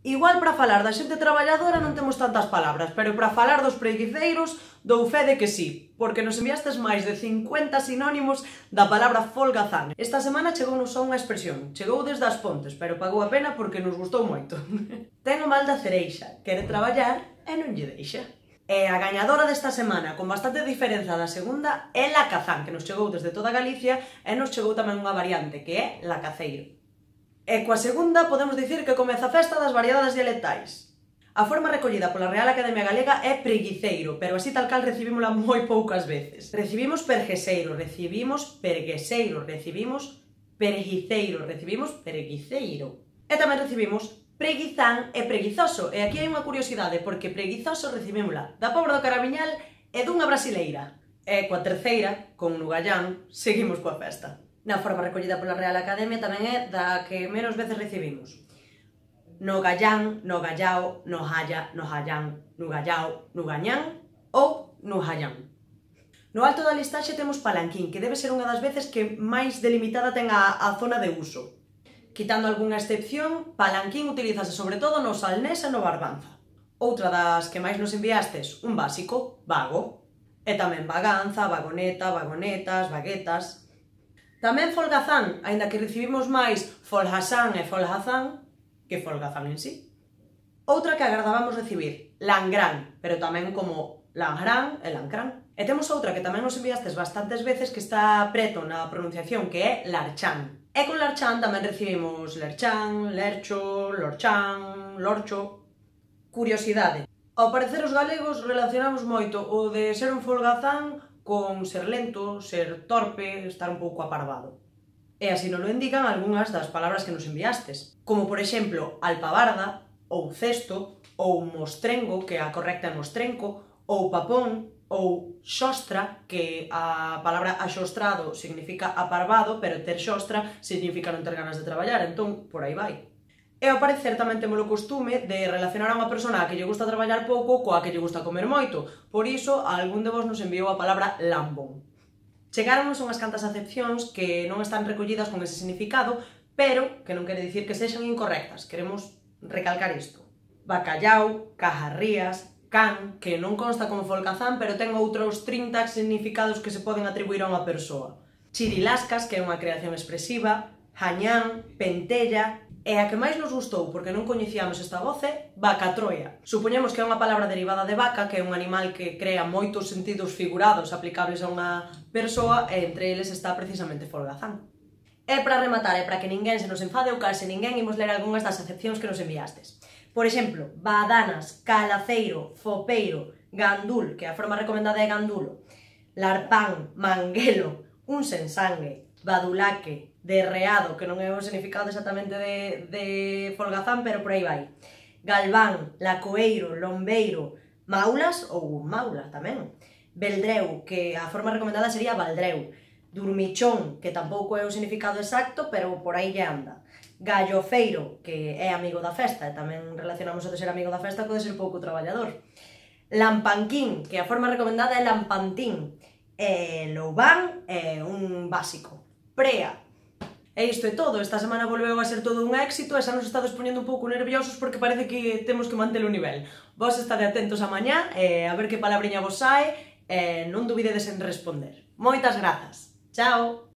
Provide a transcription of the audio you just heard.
Igual para falar da xente traballadora non temos tantas palabras, pero para falar dos preguiceiros dou fe de que sí, porque nos enviastes máis de 50 sinónimos da palabra folgazán. Esta semana chegounos a unha expresión, chegou desde as Pontes, pero pagou a pena porque nos gustou moito. Ten o mal da cereixa, quere traballar e non lle deixa. E a gañadora desta semana, con bastante diferenza da segunda, é Lacazán, que nos chegou desde toda Galicia e nos chegou tamén unha variante, que é Lacaceiro. E coa segunda podemos dicir que comeza a festa das variedades dialectais. A forma recollida pola Real Academia Galega é preguiceiro, pero así tal cal recibímola moi poucas veces. Recibimos pergueseiro, recibimos pergueseiro, recibimos perguiceiro, recibimos perguiceiro. E tamén recibimos preguizán e preguizoso. E aquí hai unha curiosidade, porque preguizoso recibímola da Pobra do Carabiñal e dunha brasileira. E coa terceira, con Nugallán, seguimos coa festa. Na forma recollida pola Real Academia tamén é da que menos veces recibimos. Nogallán, nogallao, nojalla, nojallán, nugallao, nugañán ou nujallán. No alto da listaxe temos palanquín, que debe ser unha das veces que máis delimitada ten a zona de uso. Quitando algunha excepción, palanquín utilízase sobre todo no Salnés e no Barbanza. Outra das que máis nos enviastes, un básico, vago. E tamén vaganza, vagoneta, vagonetas, vaguetas. Tamén folgazán, aínda que recibimos máis folgazán e folgazán que folgazán en sí. Outra que agardábamos recibir, langrán, pero tamén como langrán e lancrán. E temos outra que tamén nos enviastes bastantes veces que está preto na pronunciación, que é larchán. E con larchán tamén recibimos lerchán, lercho, lorchán, lorcho. Curiosidade. Ao parecer os galegos relacionamos moito o de ser un folgazán con ser lento, ser torpe, estar un pouco aparvado. E así nos lo indican algunhas das palabras que nos enviastes, como por exemplo alpabarda, ou cesto, ou mostrengo, que a correcta é mostrenco, ou papón, ou xostra, que a palabra axostrado significa aparvado, pero ter xostra significa non ter ganas de traballar, entón por aí vai. E ao parecer tamén temos o costume de relacionar a unha persona a que lle gusta traballar pouco coa que lle gusta comer moito. Por iso, algún de vos nos enviou a palabra lambón. Chegáronos unhas cantas acepcións que non están recollidas con ese significado, pero que non quere dicir que sexan incorrectas. Queremos recalcar isto. Bacallau, cajarrías, can, que non consta como folgazán, pero ten outros 30 significados que se poden atribuir a unha persoa. Chirilascas, que é unha creación expresiva, jañán, pentella. E a que máis nos gustou, porque non coñecíamos esta voz, é vacatroia. Supoñemos que é unha palabra derivada de vaca, que é un animal que crea moitos sentidos figurados aplicables a unha persoa, e entre eles está precisamente folgazán. E para rematar, e para que ninguén se nos enfade ou calse ninguén, imos ler algunhas das acepcións que nos enviastes. Por exemplo, badanas, calaceiro, fopeiro, gandul, que a forma recomendada é gandulo, larpán, manguelo, un sensangue, badulaque, derreado, que non é o significado exactamente de folgazán, pero por aí vai. Galván, lacoeiro, lombeiro, maulas ou maula tamén. Beldreu, que a forma recomendada sería baldreu. Durmichón, que tampouco é o significado exacto, pero por aí lle anda. Gallofeiro, que é amigo da festa, e tamén relacionamos o de ser amigo da festa co de ser pouco traballador. Lampanquín, que a forma recomendada é lampantín. E loubán é un básico. Prea. E isto é todo, esta semana volveu a ser todo un éxito e xa nos estades poñendo un pouco nerviosos porque parece que temos que manter o nivel. Vos estade atentos a mañá a ver que palabriña vos sae e non dubidedes en responder. Moitas grazas. Chao!